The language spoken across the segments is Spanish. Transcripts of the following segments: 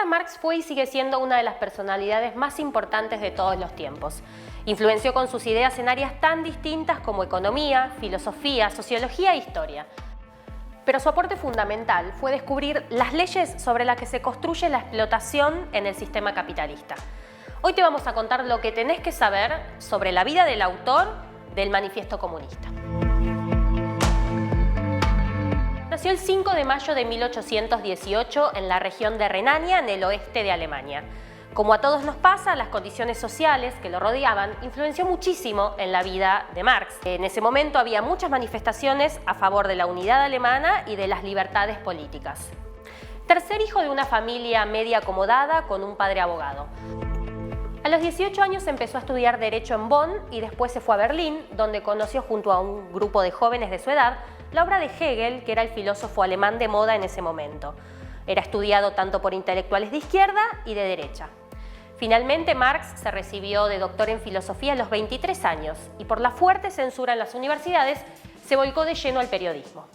Karl Marx fue y sigue siendo una de las personalidades más importantes de todos los tiempos. Influenció con sus ideas en áreas tan distintas como economía, filosofía, sociología e historia. Pero su aporte fundamental fue descubrir las leyes sobre las que se construye la explotación en el sistema capitalista. Hoy te vamos a contar lo que tenés que saber sobre la vida del autor del Manifiesto Comunista. Nació el 5 de mayo de 1818 en la región de Renania, en el oeste de Alemania. Como a todos nos pasa, las condiciones sociales que lo rodeaban influenció muchísimo en la vida de Marx. En ese momento había muchas manifestaciones a favor de la unidad alemana y de las libertades políticas. Tercer hijo de una familia media acomodada con un padre abogado. A los 18 años empezó a estudiar Derecho en Bonn y después se fue a Berlín, donde conoció junto a un grupo de jóvenes de su edad la obra de Hegel, que era el filósofo alemán de moda en ese momento. Era estudiado tanto por intelectuales de izquierda y de derecha. Finalmente, Marx se recibió de doctor en filosofía a los 23 años y por la fuerte censura en las universidades se volcó de lleno al periodismo.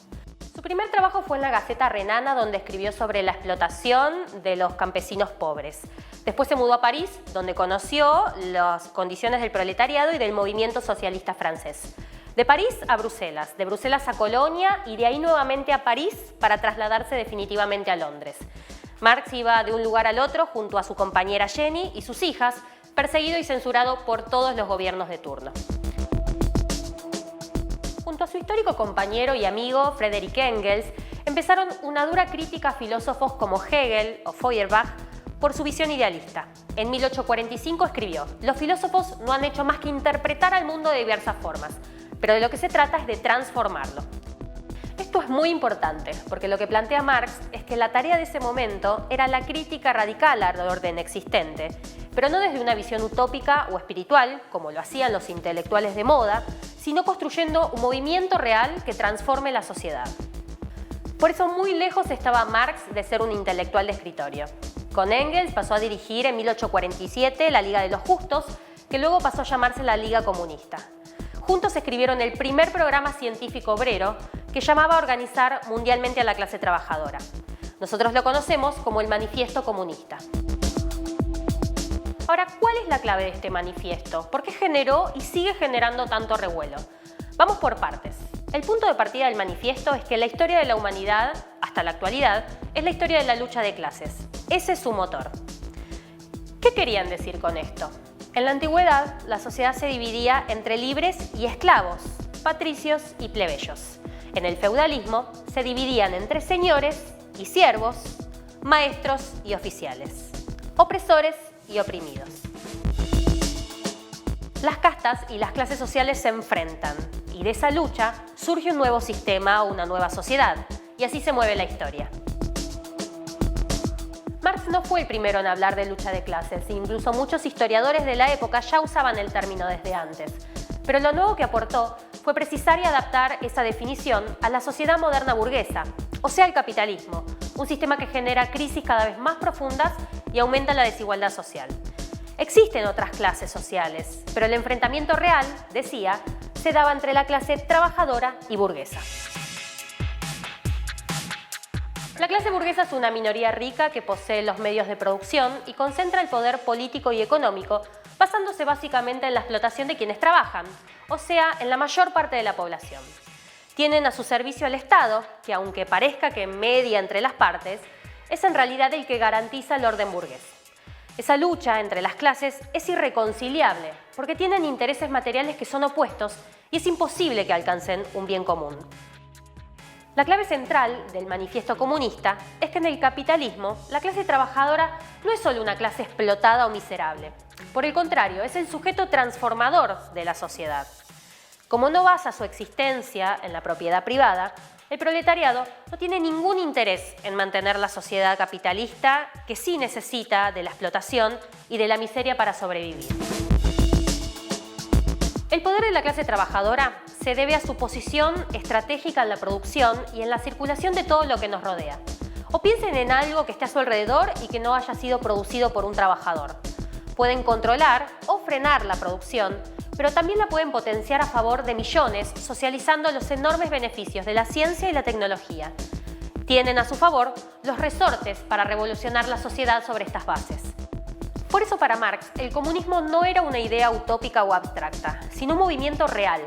Su primer trabajo fue en la Gaceta Renana, donde escribió sobre la explotación de los campesinos pobres. Después se mudó a París, donde conoció las condiciones del proletariado y del movimiento socialista francés. De París a Bruselas, de Bruselas a Colonia y de ahí nuevamente a París para trasladarse definitivamente a Londres. Marx iba de un lugar al otro junto a su compañera Jenny y sus hijas, perseguido y censurado por todos los gobiernos de turno. Junto a su histórico compañero y amigo Friedrich Engels, empezaron una dura crítica a filósofos como Hegel o Feuerbach por su visión idealista. En 1845 escribió: «Los filósofos no han hecho más que interpretar al mundo de diversas formas, pero de lo que se trata es de transformarlo». Esto es muy importante, porque lo que plantea Marx es que la tarea de ese momento era la crítica radical al orden existente, pero no desde una visión utópica o espiritual, como lo hacían los intelectuales de moda, sino construyendo un movimiento real que transforme la sociedad. Por eso muy lejos estaba Marx de ser un intelectual de escritorio. Con Engels pasó a dirigir en 1847 la Liga de los Justos, que luego pasó a llamarse la Liga Comunista. Juntos escribieron el primer programa científico obrero que llamaba a organizar mundialmente a la clase trabajadora. Nosotros lo conocemos como el Manifiesto Comunista. Ahora, ¿cuál es la clave de este manifiesto? ¿Por qué generó y sigue generando tanto revuelo? Vamos por partes. El punto de partida del manifiesto es que la historia de la humanidad, hasta la actualidad, es la historia de la lucha de clases. Ese es su motor. ¿Qué querían decir con esto? En la antigüedad, la sociedad se dividía entre libres y esclavos, patricios y plebeyos. En el feudalismo se dividían entre señores y siervos, maestros y oficiales, opresores y oprimidos. Las castas y las clases sociales se enfrentan y de esa lucha surge un nuevo sistema o una nueva sociedad, y así se mueve la historia. Marx no fue el primero en hablar de lucha de clases, e incluso muchos historiadores de la época ya usaban el término desde antes. Pero lo nuevo que aportó fue precisar y adaptar esa definición a la sociedad moderna burguesa, o sea, el capitalismo, un sistema que genera crisis cada vez más profundas y aumenta la desigualdad social. Existen otras clases sociales, pero el enfrentamiento real, decía, se daba entre la clase trabajadora y burguesa. La clase burguesa es una minoría rica que posee los medios de producción y concentra el poder político y económico, basándose básicamente en la explotación de quienes trabajan, o sea, en la mayor parte de la población. Tienen a su servicio al Estado, que aunque parezca que media entre las partes, es en realidad el que garantiza el orden burgués. Esa lucha entre las clases es irreconciliable, porque tienen intereses materiales que son opuestos y es imposible que alcancen un bien común. La clave central del Manifiesto Comunista es que en el capitalismo la clase trabajadora no es solo una clase explotada o miserable. Por el contrario, es el sujeto transformador de la sociedad. Como no basa su existencia en la propiedad privada, el proletariado no tiene ningún interés en mantener la sociedad capitalista que sí necesita de la explotación y de la miseria para sobrevivir. El poder de la clase trabajadora se debe a su posición estratégica en la producción y en la circulación de todo lo que nos rodea. O piensen en algo que esté a su alrededor y que no haya sido producido por un trabajador. Pueden controlar o frenar la producción, pero también la pueden potenciar a favor de millones, socializando los enormes beneficios de la ciencia y la tecnología. tienen a su favor los resortes para revolucionar la sociedad sobre estas bases. Por eso para Marx, el comunismo no era una idea utópica o abstracta, sino un movimiento real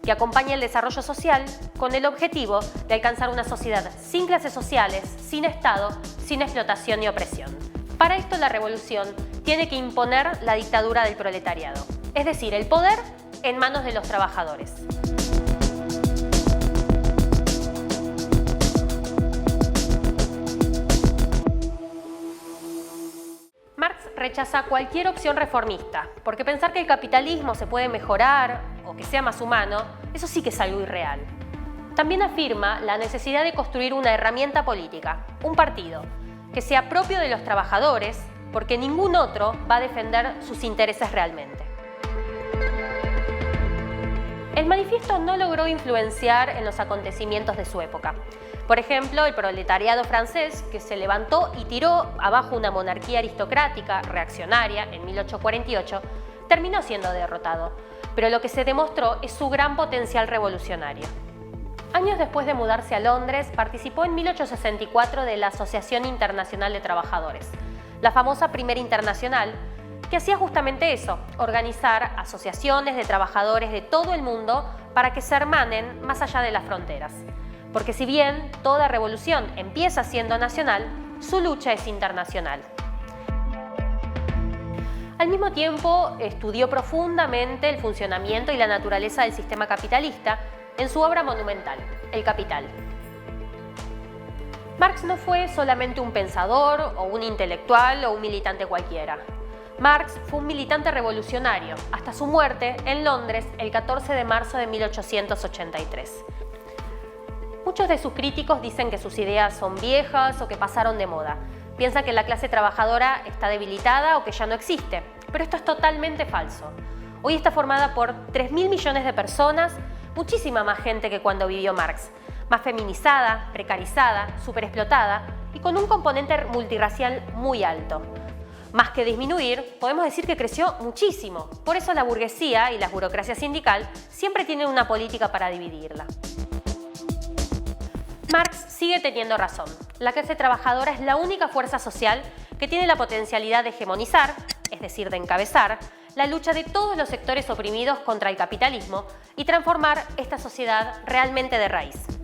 que acompaña el desarrollo social con el objetivo de alcanzar una sociedad sin clases sociales, sin Estado, sin explotación ni opresión. Para esto la revolución tiene que imponer la dictadura del proletariado, es decir, el poder en manos de los trabajadores. Marx rechaza cualquier opción reformista, porque pensar que el capitalismo se puede mejorar o que sea más humano, eso sí que es algo irreal. También afirma la necesidad de construir una herramienta política, un partido, que sea propio de los trabajadores, porque ningún otro va a defender sus intereses realmente. El manifiesto no logró influenciar en los acontecimientos de su época. Por ejemplo, el proletariado francés, que se levantó y tiró abajo una monarquía aristocrática reaccionaria en 1848, terminó siendo derrotado, pero lo que se demostró es su gran potencial revolucionario. Años después de mudarse a Londres, participó en 1864 de la Asociación Internacional de Trabajadores, la famosa Primera Internacional, que hacía justamente eso, organizar asociaciones de trabajadores de todo el mundo para que se hermanen más allá de las fronteras. Porque si bien toda revolución empieza siendo nacional, su lucha es internacional. Al mismo tiempo, estudió profundamente el funcionamiento y la naturaleza del sistema capitalista en su obra monumental, El Capital. Marx no fue solamente un pensador o un intelectual o un militante cualquiera. Marx fue un militante revolucionario hasta su muerte en Londres el 14 de marzo de 1883. Muchos de sus críticos dicen que sus ideas son viejas o que pasaron de moda. Piensan que la clase trabajadora está debilitada o que ya no existe, pero esto es totalmente falso. Hoy está formada por 3.000 millones de personas, muchísima más gente que cuando vivió Marx, más feminizada, precarizada, superexplotada y con un componente multirracial muy alto. Más que disminuir, podemos decir que creció muchísimo. Por eso la burguesía y la burocracia sindical siempre tienen una política para dividirla. Marx sigue teniendo razón. La clase trabajadora es la única fuerza social que tiene la potencialidad de hegemonizar, es decir, de encabezar, la lucha de todos los sectores oprimidos contra el capitalismo y transformar esta sociedad realmente de raíz.